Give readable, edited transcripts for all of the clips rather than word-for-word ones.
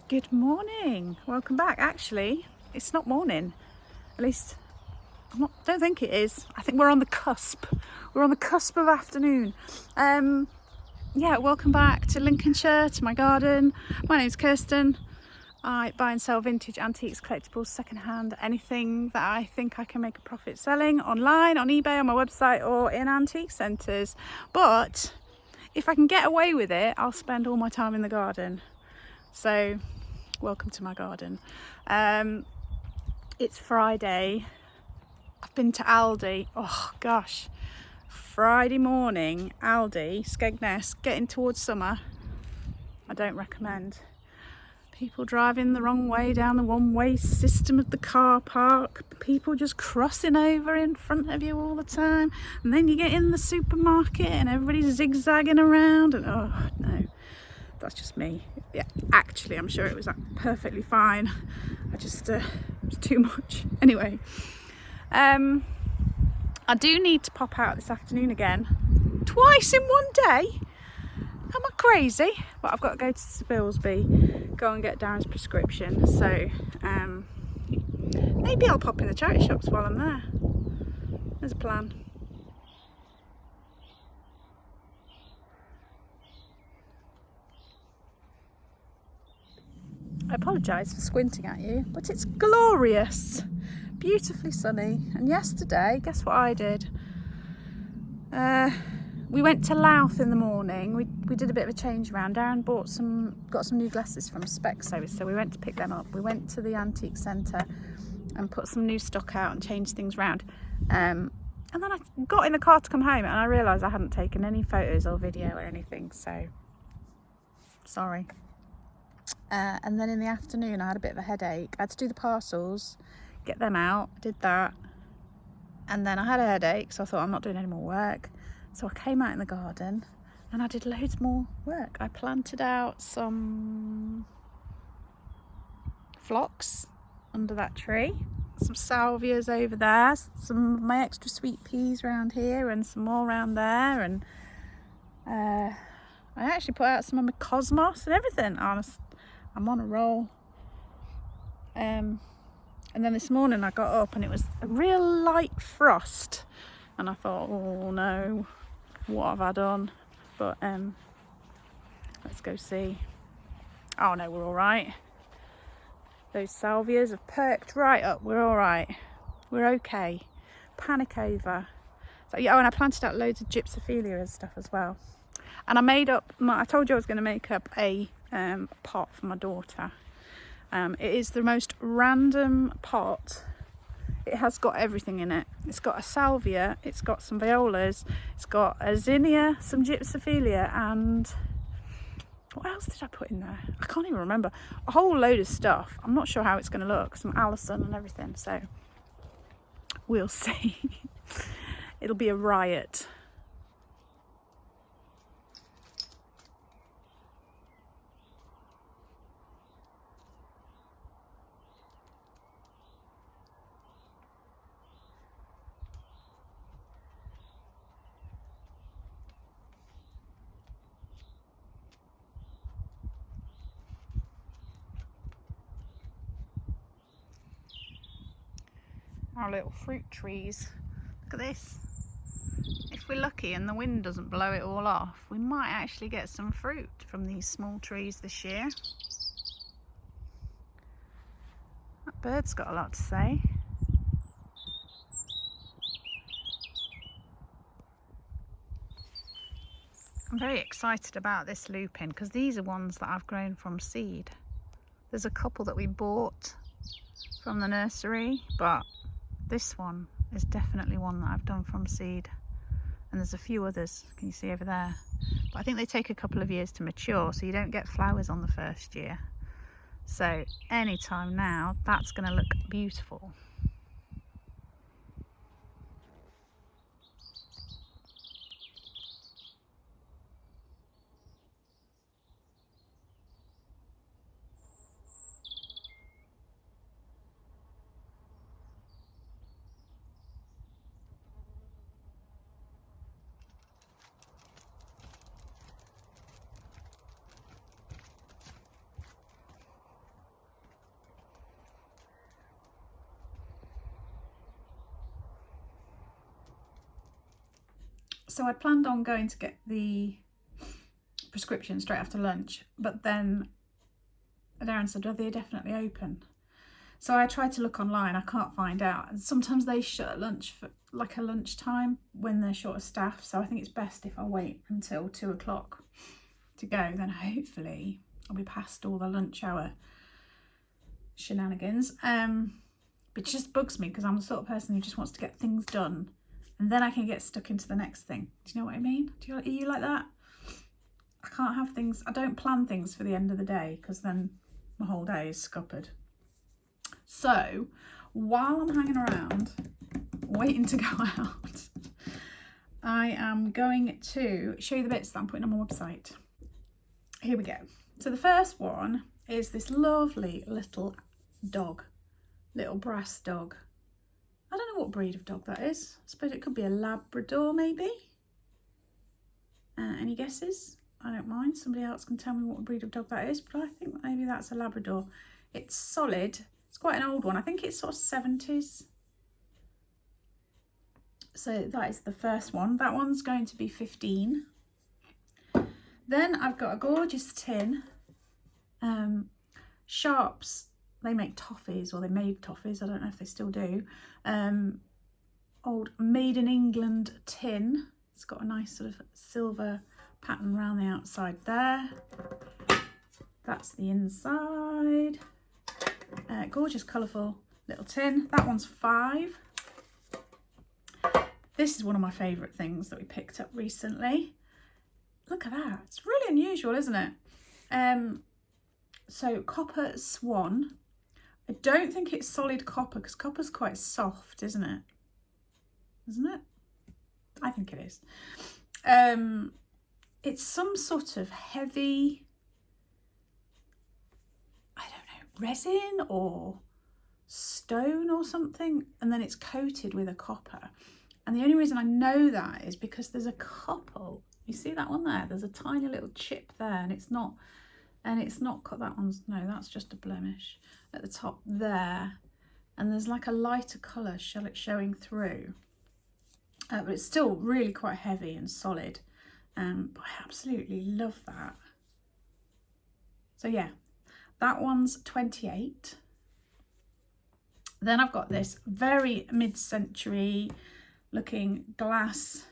Good morning, welcome back. Actually, it's not morning, at least don't think it is. I think we're on the cusp. We're on the cusp of afternoon. Yeah, welcome back to Lincolnshire, to my garden. My name's Kirsten. I buy and sell vintage antiques, collectibles, secondhand, anything that I think I can make a profit selling online, on eBay, on my website, or in antique centres. But if I can get away with it, I'll spend all my time in the garden. So welcome to my garden. It's Friday. I've been to Aldi. Oh gosh, Friday morning, Aldi, Skegness, getting towards summer. I don't recommend. People driving the wrong way down the one-way system of the car park. People just crossing over in front of you all the time. And then you get in the supermarket and everybody's zigzagging around. And oh no, that's just me. Yeah, actually, I'm sure it was perfectly fine. I just, it was too much. Anyway, I do need to pop out this afternoon again. Twice in one day? Am I crazy? But I've got to go to Spilsby, go and get Darren's prescription. So maybe I'll pop in the charity shops while I'm there. There's a plan. I apologise for squinting at you, but it's glorious, beautifully sunny. And yesterday, guess what I did? We went to Louth in the morning. We did a bit of a change around. Darren got some new glasses from Specsavers, so we went to pick them up. We went to the antique centre and put some new stock out and changed things around. And then I got in the car to come home and I realised I hadn't taken any photos or video or anything, so sorry. And then in the afternoon I had a bit of a headache. I had to do the parcels, get them out, I did that. And then I had a headache, so I thought I'm not doing any more work. So I came out in the garden and I did loads more work. I planted out some phlox under that tree, some salvias over there, some of my extra sweet peas around here and some more around there. And I actually put out some of my cosmos and everything. I'm on a roll. And then this morning I got up and it was a real light frost. And I thought, oh no, what have I done? But let's go see. Oh no, we're all right. Those salvias have perked right up. We're all right. We're okay. Panic over. So yeah, and I planted out loads of gypsophilia and stuff as well. And I made up, I told you I was going to make up a pot for my daughter. It is the most random pot. It has got everything in it. It's got a salvia, it's got some violas, it's got a zinnia, some gypsophilia, and what else did I put in there? I can't even remember. A whole load of stuff. I'm not sure how it's going to look. Some Alison and everything. So we'll see. It'll be a riot. Our little fruit trees. Look at this. If we're lucky and the wind doesn't blow it all off, we might actually get some fruit from these small trees this year. That bird's got a lot to say. I'm very excited about this lupin because these are ones that I've grown from seed. There's a couple that we bought from the nursery, but this one is definitely one that I've done from seed. And there's a few others, can you see over there? But I think they take a couple of years to mature, so you don't get flowers on the first year. So anytime now, that's going to look beautiful. So I planned on going to get the prescription straight after lunch, but then Darren said, "Are they definitely open?" So I tried to look online. I can't find out. And sometimes they shut at lunch for like a lunchtime when they're short of staff. So I think it's best if I wait until 2 o'clock to go. Then hopefully I'll be past all the lunch hour shenanigans. But it just bugs me because I'm the sort of person who just wants to get things done, and then I can get stuck into the next thing. Do you know what I mean? Are you like that? I can't have things. I don't plan things for the end of the day because then my whole day is scuppered. So while I'm hanging around waiting to go out, I am going to show you the bits that I'm putting on my website. Here we go. So the first one is this lovely little dog, little brass dog. I don't know what breed of dog that is. I suppose it could be a Labrador maybe. Any guesses? I don't mind. Somebody else can tell me what breed of dog that is, but I think maybe that's a Labrador. It's solid. It's quite an old one. I think it's sort of 70s. So that is the first one. That one's going to be 15. Then I've got a gorgeous tin. Sharps, they make toffees, or they made toffees. I don't know if they still do. Old Made in England tin. It's got a nice sort of silver pattern around the outside there. That's the inside. Gorgeous colourful little tin. That one's 5. This is one of my favourite things that we picked up recently. Look at that. It's really unusual, isn't it? So copper swan. I don't think it's solid copper because copper's quite soft, isn't it? Isn't it? I think it is. It's some sort of heavy, I don't know, resin or stone or something, and then it's coated with a copper. And the only reason I know that is because there's a couple. You see that one there? There's a tiny little chip there, and it's not that one's, no, that's just a blemish at the top there. And there's like a lighter colour showing through. But it's still really quite heavy and solid. But I absolutely love that. So yeah, that one's 28. Then I've got this very mid-century looking glass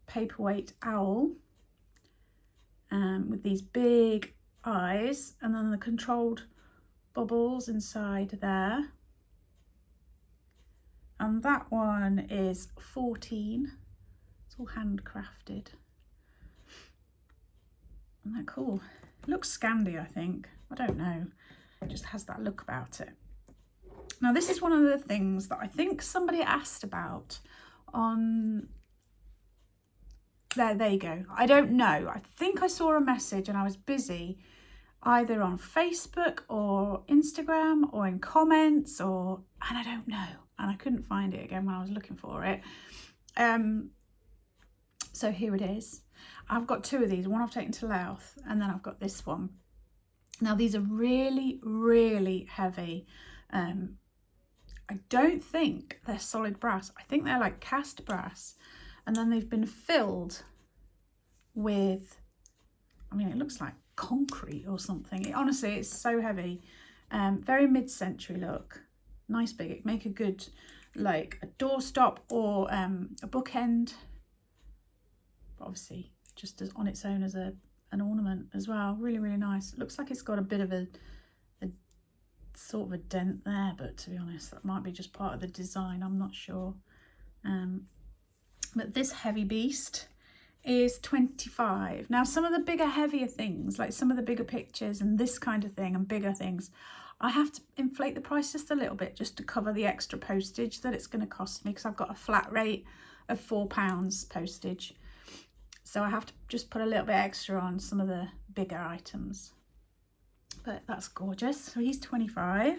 paperweight owl with these big eyes, and then the controlled bubbles inside there. And that one is 14. It's all handcrafted. Isn't that cool? It looks Scandi, I think. I don't know. It just has that look about it. Now, this is one of the things that I think somebody asked about on... There you go. I don't know. I think I saw a message and I was busy either on Facebook or Instagram or in comments and I don't know. And I couldn't find it again when I was looking for it. So here it is. I've got 2 of these. One I've taken to Louth, and then I've got this one. Now these are really, really heavy. I don't think they're solid brass. I think they're like cast brass. And then they've been filled with, I mean, it looks like concrete or something. Honestly, it's so heavy. Very mid-century look. Nice big. It make a good, like a doorstop or a bookend. But obviously, just as on its own as an ornament as well. Really, really nice. It looks like it's got a bit of a sort of a dent there, but to be honest, that might be just part of the design. I'm not sure. But this heavy beast is 25. Now, some of the bigger, heavier things, like some of the bigger pictures and this kind of thing and bigger things, I have to inflate the price just a little bit just to cover the extra postage that it's going to cost me, because I've got a flat rate of £4 postage. So I have to just put a little bit extra on some of the bigger items. But that's gorgeous. So he's 25.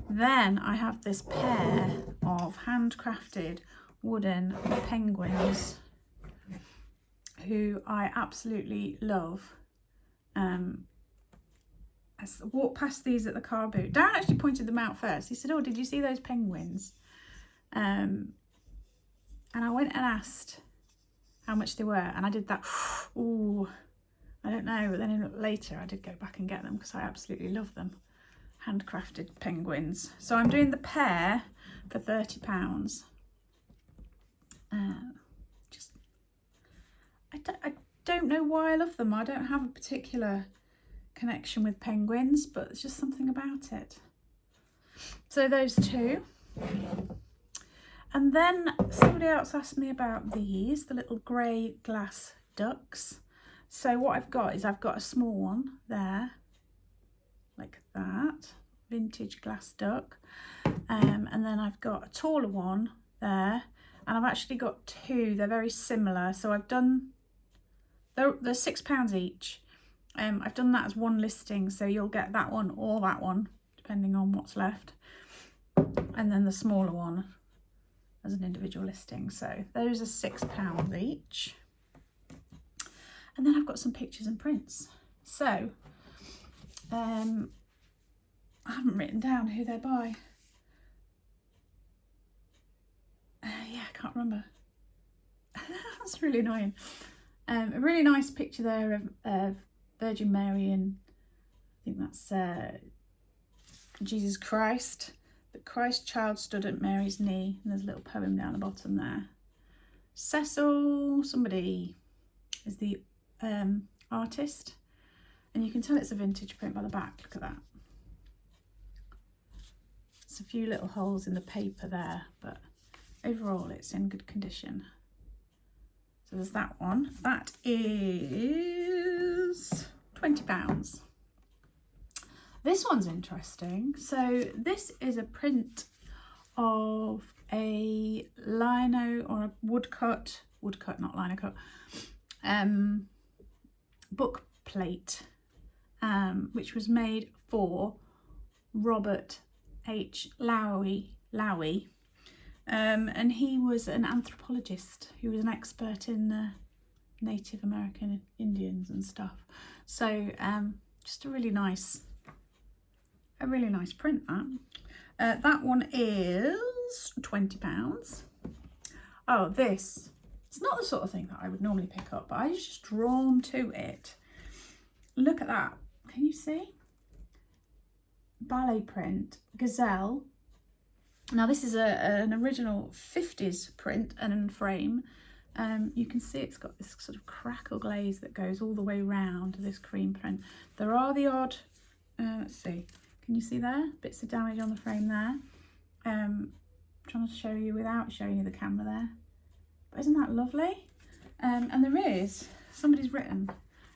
Then I have this pair of handcrafted wooden penguins who I absolutely love. I walked past these at the car boot. Darren actually pointed them out first. He said, "Oh, did you see those penguins?" And I went and asked how much they were, and I did that. Ooh, I don't know, but then later I did go back and get them because I absolutely love them. Handcrafted penguins. So I'm doing the pair for £30. I don't know why I love them. I don't have a particular connection with penguins, but it's just something about it. So those two. And then somebody else asked me about these, the little grey glass ducks. So what I've got is I've got a small one there, like that, vintage glass duck. And then I've got a taller one there, and I've actually got two. They're very similar. So I've done, they're £6 each. I've done that as one listing, so you'll get that one or that one, depending on what's left. And then the smaller one as an individual listing. So those are £6 each. And then I've got some pictures and prints. So I haven't written down who they're by. Yeah, I can't remember. That's really annoying. A really nice picture there of Virgin Mary, and I think that's Jesus Christ. The Christ child stood at Mary's knee, and there's a little poem down the bottom there. Cecil somebody is the artist, and you can tell it's a vintage print by the back. Look at that. There's a few little holes in the paper there, but overall it's in good condition. So there's that one. That is £20. This one's interesting. So this is a print of a lino or a woodcut, not lino cut, book plate, which was made for Robert H. Lowy, and he was an anthropologist who was an expert in Native American Indians and stuff. So just a really nice print, that. That one is £20. Oh, this. It's not the sort of thing that I would normally pick up, but I was just drawn to it. Look at that. Can you see? Ballet print, gazelle. Now this is an original 50s print and frame. You can see it's got this sort of crackle glaze that goes all the way round this cream print. There are the odd, let's see, can you see there? Bits of damage on the frame there. Trying to show you without showing you the camera there. But isn't that lovely? And there is, somebody's written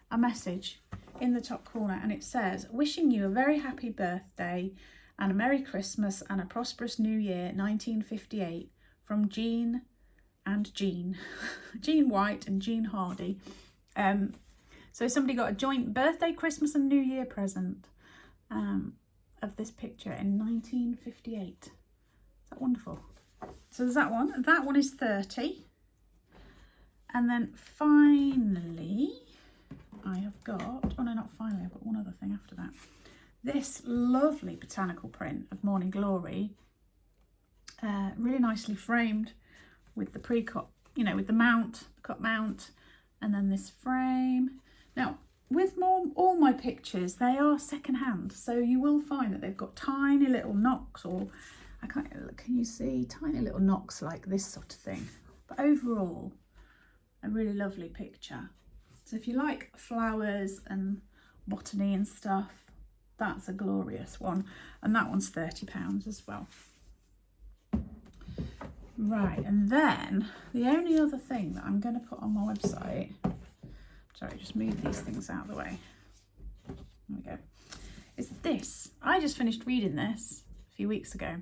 a message in the top corner, and it says, wishing you a very happy birthday and a Merry Christmas and a prosperous New Year, 1958, from Jean and Jean. Jean White and Jean Hardy. So somebody got a joint birthday, Christmas and New Year present of this picture in 1958. Is that wonderful? So there's that one. That one is 30. And then finally, I have got, oh no, not finally, I've got one other thing after that. This lovely botanical print of Morning Glory, really nicely framed with the pre-cut, you know, with the mount, the cut mount, and then this frame. Now, with all my pictures, they are secondhand, so you will find that they've got tiny little knocks, or I can't, can you see, tiny little knocks like this sort of thing. But overall, a really lovely picture. So if you like flowers and botany and stuff, that's a glorious one. And that one's £30 as well. Right, and then the only other thing that I'm going to put on my website, sorry, just move these things out of the way. There we go. Is this. I just finished reading this a few weeks ago.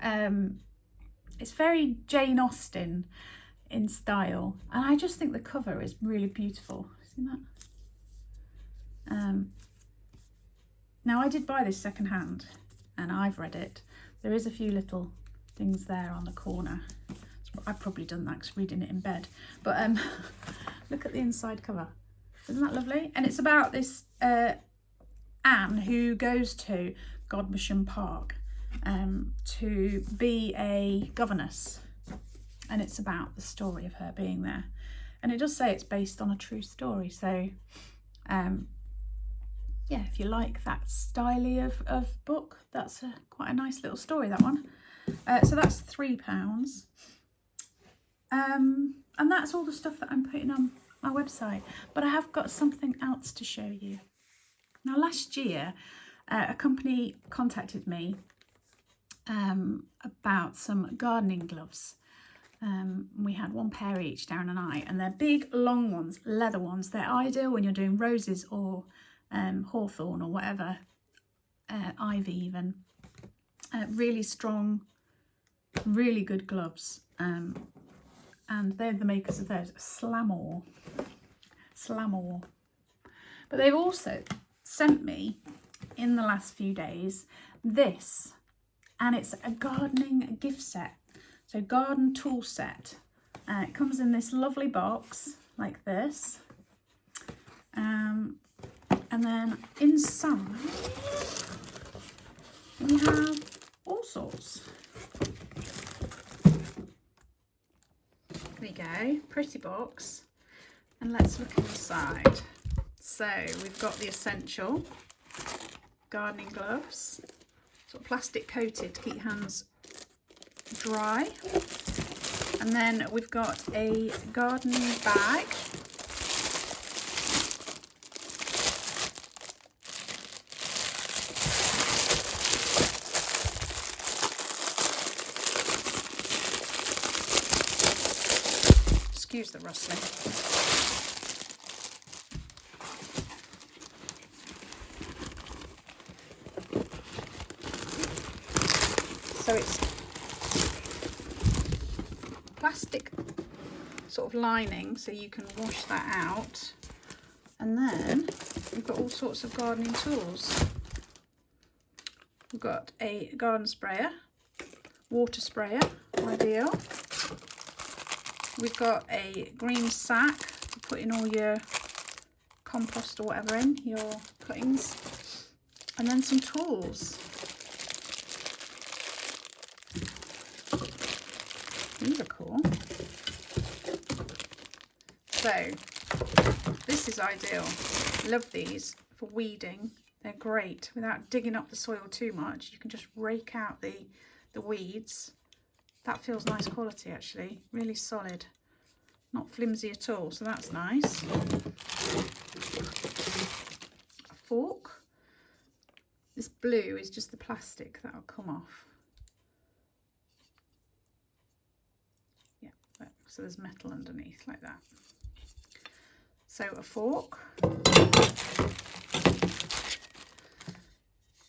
It's very Jane Austen in style, and I just think the cover is really beautiful. See that? Now I did buy this secondhand, and I've read it. There is a few little things there on the corner. I've probably done that because reading it in bed. But look at the inside cover. Isn't that lovely? And it's about this Anne who goes to Godmersham Park to be a governess. And it's about the story of her being there. And it does say it's based on a true story, so yeah, if you like that style of book, that's quite a nice little story, that one. So that's £3. And that's all the stuff that I'm putting on my website. But I have got something else to show you. Now, last year, a company contacted me about some gardening gloves. We had one pair each, Darren and I, and they're big, long ones, leather ones. They're ideal when you're doing roses or hawthorn or whatever, ivy even. Really strong, really good gloves. And they're the makers of those, Slamor. But they've also sent me, in the last few days, this, and it's a gardening gift set. So garden tool set. It comes in this lovely box like this. And then inside we have all sorts. There we go, pretty box. And let's look inside. So we've got the essential gardening gloves, sort of plastic coated to keep your hands dry. And then we've got a gardening bag. Excuse the rustling. So it's plastic sort of lining, so you can wash that out. And then we've got all sorts of gardening tools. We've got a garden sprayer, water sprayer, ideal. We've got a green sack to put in all your compost or whatever in, your cuttings. And then some tools. These are cool. So this is ideal. Love these for weeding. They're great without digging up the soil too much. You can just rake out the weeds. That feels nice quality actually, really solid, not flimsy at all, so that's nice. A fork. This blue is just the plastic that'll come off. Yeah, so there's metal underneath like that. So a fork.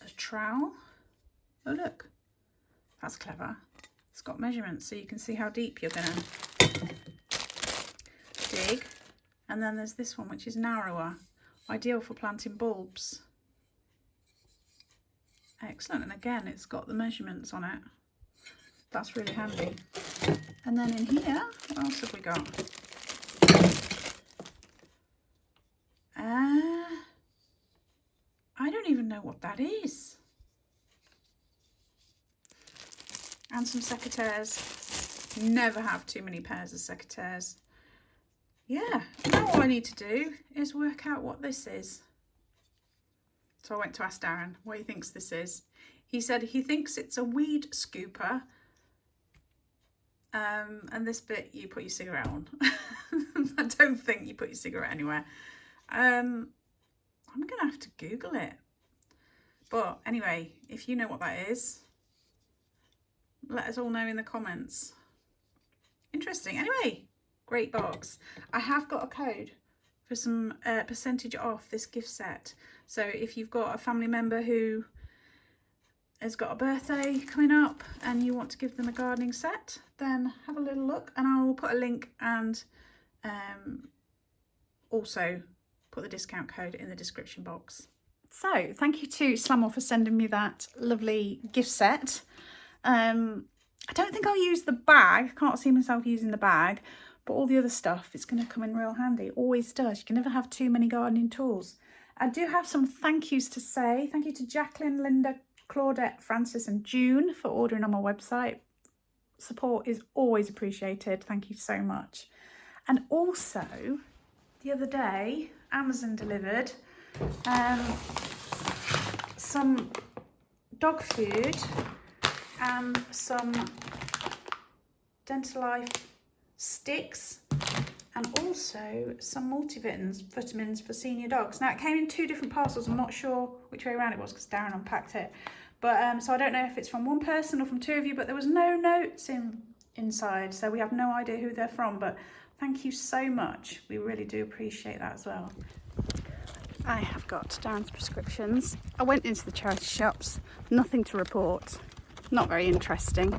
A trowel. Oh look, that's clever. It's got measurements so you can see how deep you're going to dig. And then there's this one which is narrower, ideal for planting bulbs. Excellent, and again it's got the measurements on it. That's really handy. And then in here, what else have we got? I don't even know what that is. And some secateurs. Never have too many pairs of secateurs. Yeah, now all I need to do is work out what this is. So I went to ask Darren what he thinks this is. He said he thinks it's a weed scooper. And this bit you put your cigarette on. I don't think you put your cigarette anywhere. I'm gonna have to Google it. But anyway, if you know what that is, let us all know in the comments. Interesting. Anyway, great box. I have got a code for some percentage off this gift set. So if you've got a family member who has got a birthday coming up and you want to give them a gardening set, then have a little look, and I will put a link and also put the discount code in the description box. So thank you to Slamor for sending me that lovely gift set. I don't think I'll use the bag. I can't see myself using the bag, but all the other stuff is going to come in real handy. It always does. You can never have too many gardening tools. I do have some thank yous to say. Thank you to Jacqueline, Linda, Claudette, Francis and June for ordering on my website. Support is always appreciated. Thank you so much. And also, the other day, Amazon delivered some dog food and some Dental Life sticks, and also some multivitamins for senior dogs. Now, it came in 2 different parcels. I'm not sure which way around it was because Darren unpacked it. But so I don't know if it's from one person or from 2 of you, but there was no notes inside, so we have no idea who they're from. But thank you so much. We really do appreciate that as well. I have got Darren's prescriptions. I went into the charity shops, nothing to report. Not very interesting.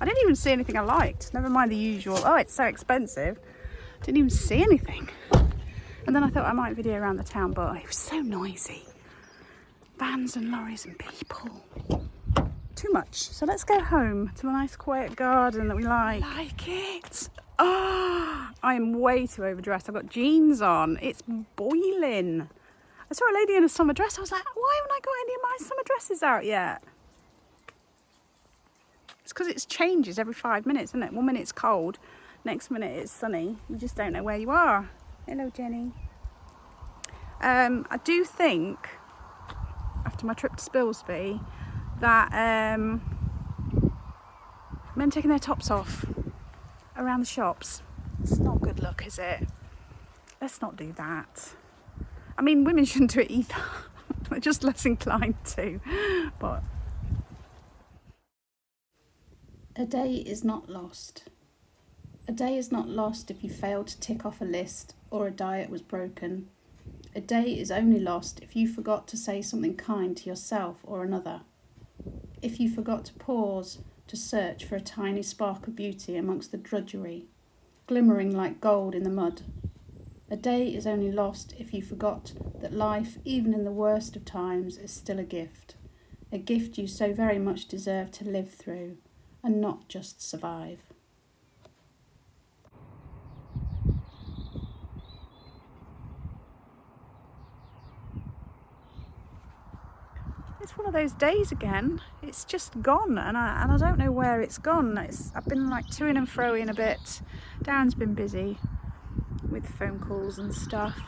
I didn't even see anything I liked, never mind the usual, oh, it's so expensive. Didn't even see anything. And then I thought I might video around the town, but it was so noisy. Vans and lorries and people. Too much. So let's go home to the nice quiet garden that we like. Like it. Oh, I am way too overdressed. I've got jeans on. It's boiling. I saw a lady in a summer dress. I was like, why haven't I got any of my summer dresses out yet? It's because it changes every 5 minutes, isn't it? 1 minute it's cold, next minute it's sunny. You just don't know where you are. Hello, Jenny. I do think, after my trip to Spilsby, that men taking their tops off around the shops, it's not good look, is it? Let's not do that. I mean, women shouldn't do it either. They're just less inclined to, but... A day is not lost. A day is not lost if you failed to tick off a list or a diet was broken. A day is only lost if you forgot to say something kind to yourself or another. If you forgot to pause to search for a tiny spark of beauty amongst the drudgery, glimmering like gold in the mud. A day is only lost if you forgot that life, even in the worst of times, is still a gift you so very much deserve to live through and not just survive. It's one of those days again. It's just gone, and I don't know where it's gone. I've been like to-ing and fro-ing a bit. Darren's been busy with phone calls and stuff.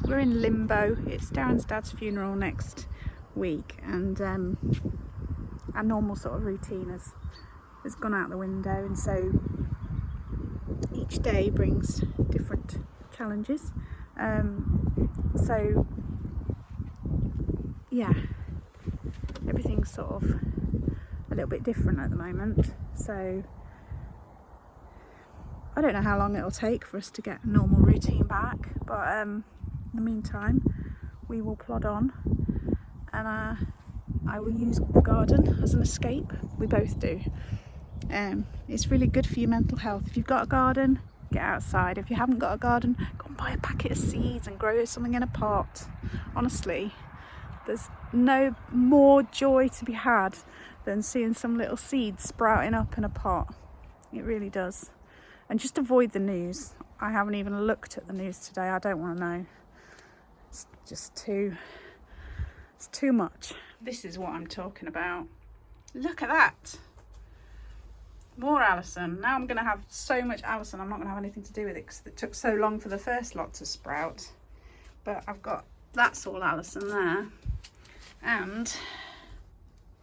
We're in Limbo. It's Darren's dad's funeral next week, and our normal sort of routine has gone out the window, and so each day brings different challenges. So yeah, everything's sort of a little bit different at the moment, so I don't know how long it'll take for us to get a normal routine back, but in the meantime we will plod on, and I will use the garden as an escape. We both do. It's really good for your mental health. If you've got a garden, get outside. If you haven't got a garden, go and buy a packet of seeds and grow something in a pot. Honestly, there's no more joy to be had than seeing some little seeds sprouting up in a pot. It really does. And just avoid the news. I haven't even looked at the news today. I don't want to know. It's just it's too much. This is what I'm talking about. Look at that. More Alison. Now I'm going to have so much Alison, I'm not going to have anything to do with it because it took so long for the first lot to sprout. But I've got, that's all Alison there. And,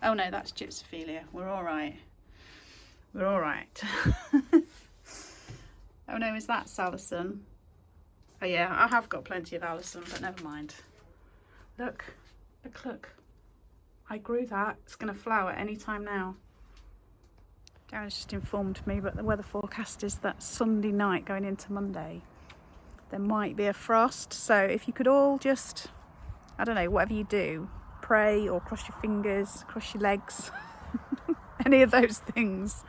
oh no, that's gypsophilia. We're all right. We're all right. Oh no, is that Alison? Oh yeah, I have got plenty of Alison, but never mind. Look, look. I grew that. It's going to flower any time now. Darren's just informed me, but the weather forecast is that Sunday night going into Monday, there might be a frost. So if you could all just, I don't know, whatever you do, pray or cross your fingers, cross your legs, any of those things.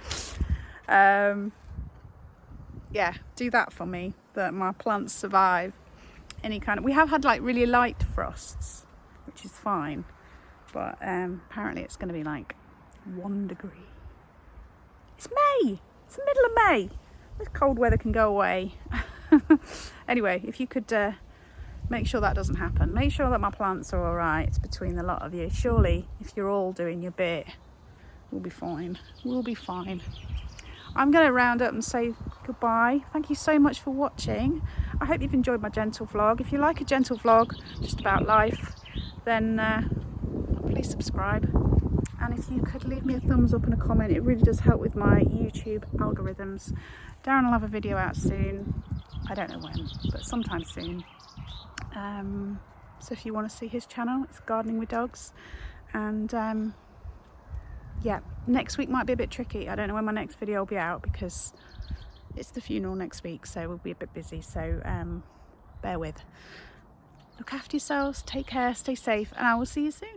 Yeah, do that for me, that my plants survive any kind of... We have had like really light frosts, which is fine, but apparently it's going to be like 1 degree. It's May! It's the middle of May! This cold weather can go away. Anyway, if you could make sure that doesn't happen. Make sure that my plants are alright between the lot of you. Surely, if you're all doing your bit, we'll be fine. We'll be fine. I'm going to round up and say goodbye. Thank you so much for watching. I hope you've enjoyed my gentle vlog. If you like a gentle vlog just about life, then please subscribe. And if you could leave me a thumbs up and a comment, it really does help with my YouTube algorithms. Darren will have a video out soon. I don't know when, but sometime soon. So if you want to see his channel, it's Gardening with Dogs. And yeah, next week might be a bit tricky. I don't know when my next video will be out because it's the funeral next week, so we'll be a bit busy. So bear with. Look after yourselves, take care, stay safe, and I will see you soon.